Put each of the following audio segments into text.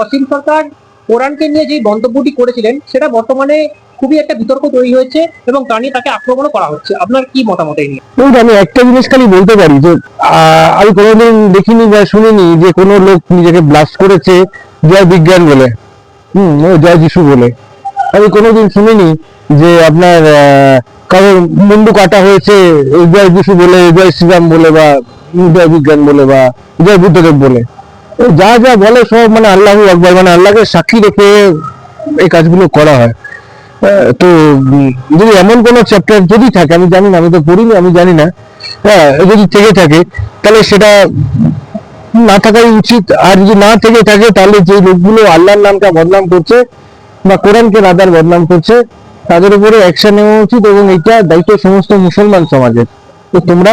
অসীম সরকার কোরআনকে নিয়ে যে মন্তব্যটি করেছিলেন সেটা বর্তমানে খুবই একটা বিতর্ক তৈরি হয়েছে এবং তা নিয়ে তাকে আক্রমণও করা হচ্ছে। আপনার কি মতামত এই নিয়ে? আমি একটা জিনিস খালি বলতে পারি যে আমি কোনোদিন দেখিনি বা শুনিনি যে কোনো লোক নিজেকে ব্লাস্ট করেছে জয় বিজ্ঞান বলে, ও জয় যিশু বলে। আমি কোনোদিন শুনিনি যে আপনার কারোর মুন্ডু কাটা হয়েছে জয় যিশু বলে, জয় শ্রীরাম বলে, বা জয় বিজ্ঞান বলে, বা জয় বুদ্ধদেব বলে। যা যা বলে সব মানে আল্লাহু আকবার, মানে আল্লাহকে সাক্ষী রেখে এই কাজগুলো করা হয়। তো যদি এমন কোন চ্যাপ্টার যদি থাকে, আমি জানি না, আমি তো পড়িনি, আমি জানি না, যদি থেকে থাকে তাহলে সেটা না থাকাই উচিত। আর যদি না থেকে থাকে তাহলে যে লোকগুলো আল্লাহর নামটা বদনাম করছে বা কোরআনকে রাদার বদনাম করছে তাদের উপরে অ্যাকশন নেওয়া উচিত, এবং এটা দায়িত্ব সমস্ত মুসলমান সমাজের। তো তোমরা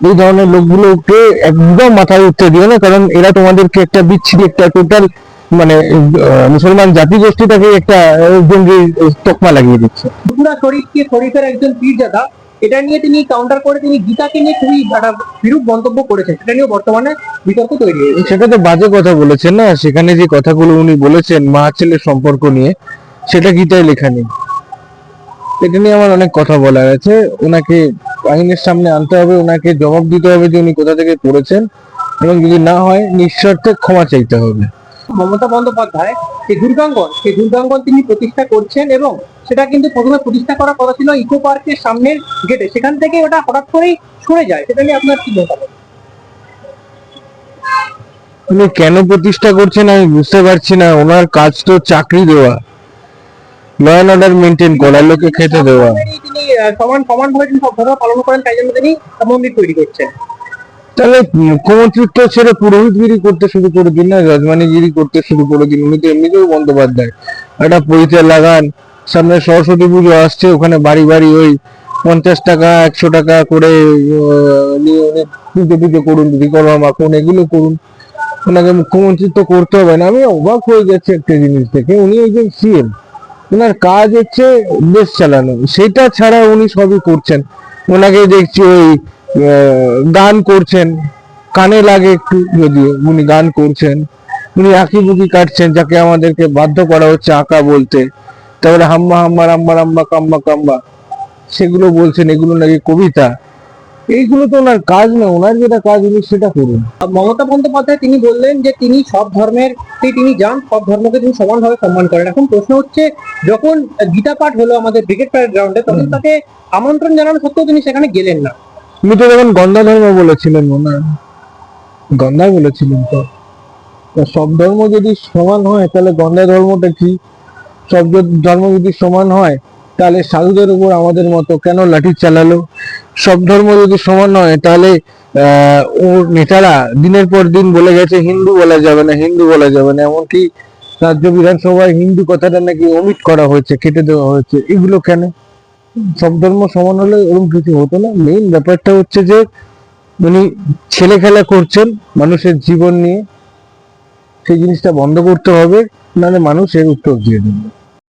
এই ধরনের লোকগুলোকে একদম মাথায় উঠতে দিও না, কারণ এরা তোমাদেরকে একটা বিচ্ছিরি, একটা টোটাল মানে মুসলমান জাতিগোষ্ঠীটাকে একটা জঙ্গি তকমা লাগিয়ে দিচ্ছে। ফুরফুরা শরীফকে শরীফের একজন পীরজাদা, এটা নিয়ে তিনি কাউন্টার করে তিনি গীতাকে নিয়ে খুবই একটা বিরূপ মন্তব্য করেছেন, সেটা নিয়ে বর্তমানে বিতর্ক তৈরি হয়েছে। সেটা তো বাজে কথা বলেছেন না, সেখানে যে কথাগুলো উনি বলেছেন মা ছেলের সম্পর্ক নিয়ে, সেটা গীতায় লেখা নেই। এটা নিয়ে আমার অনেক কথা বলার আছে। ওনাকে আইনের সামনে আনতে হবে, ওনাকে জবাব দিতে হবে যে উনি কোথা থেকে পড়েছেন, এবং যদি না হয় নিঃস্বার্থে ক্ষমা চাইতে হবে। মমতা বন্দ্যোপাধ্যায় সেই দুর্গাঙ্গন তিনি প্রতিষ্ঠা করছেন, এবং সেটা কিন্তু প্রথমে প্রতিষ্ঠা করার কথা ছিল ইকো পার্কের সামনের গেটে, সেখান থেকে ওটা হঠাৎ করেই সরে যায়। সেটা নিয়ে আপনার কি মতামত? উনি কেন প্রতিষ্ঠা করছেন আমি বুঝতে পারছি না। ওনার কাজ তো চাকরি দেওয়া, ল অ্যান্ড অর্ডার মেনটেন করা, লোকে খেতে দেওয়া। তিনি সমান ভাবে তিনি সব ধর্ম পালন করেন, তাই জন্য তিনি মন্দির তৈরি করছেন। তাহলে মুখ্যমন্ত্রীত্ব ছেড়ে পুরোহিতগিরি করতে শুরু করে দিন না, যজমানিগিরি করতে শুরু করে দিন। উনি তো এমনিতেও বন্দ্যোপাধ্যায়, একটা পরিচয় লাগান। সামনে সরস্বতী পুজো আসছে, ওখানে বাড়ি বাড়ি ওই 50 টাকা 100 টাকা করে নিয়ে উনি পুজো পুজো করুন, বিকর্মা মাখুন, এগুলো করুন। ওনাকে মুখ্যমন্ত্রিত্ব করতে হবে না। আমি অবাক হয়ে যাচ্ছি একটা জিনিস থেকে, উনি একজন সিএম, ওনার কাজ হচ্ছে দেশ চালানো, সেটা ছাড়া উনি সবই করছেন। ওনাকে দেখছি ওই গান করছেন, কানে লাগে একটু যদিও, উনি গান করছেন। উনি আঁকি বুকি কাটছেন, যাকে আমাদেরকে বাধ্য করা হচ্ছে আঁকা বলতে। তারপরে হাম্মা হাম্মা রাম্মা রাম্মা কাম্মা কাম্মা সেগুলো বলছেন, এগুলো নাকি কবিতা। এইগুলো তো ওনার কাজ না, ওনার যেটা কাজ উনি সেটা করুন। মমতা বন্দ্যোপাধ্যায় তিনি বললেন যে তিনি সব ধর্মের তিনি যান, সব ধর্মকে তিনি সমানভাবে সম্মান করেন। এখন প্রশ্ন হচ্ছে, যখন গীতা পাঠ হলো আমাদের ব্রিগেড প্যারেড গ্রাউন্ডে, তখন তাকে আমন্ত্রণ জানানো সত্ত্বেও তিনি সেখানে গেলেন না। উনি তো যখন গন্ধা ধর্ম বলেছিলেন, ওনার গন্ধা বলেছিলেন তো। সব ধর্ম যদি সমান হয় তাহলে গন্ধা ধর্মটা কি? সব ধর্ম যদি সমান হয় তাহলে সাধুদের উপর আমাদের মতো কেন লাঠি চালালো? সব ধর্ম যদি সমান হয় তাহলে ওর নেতারা দিনের পর দিন বলে গেছে হিন্দু বলা যাবে না, হিন্দু বলা যাবে না। এমনকি রাজ্য বিধানসভায় হিন্দু কথাটা নাকি অমিট করা হয়েছে, কেটে দেওয়া হয়েছে। এগুলো কেন? সব ধর্ম সমান হলে এরকম কিছু হতো না। মেইন ব্যাপারটা হচ্ছে যে উনি ছেলে খেলা করছেন মানুষের জীবন নিয়ে, সেই জিনিসটা বন্ধ করতে হবে, নাহলে মানুষ এর উত্তর দিয়ে দেবে।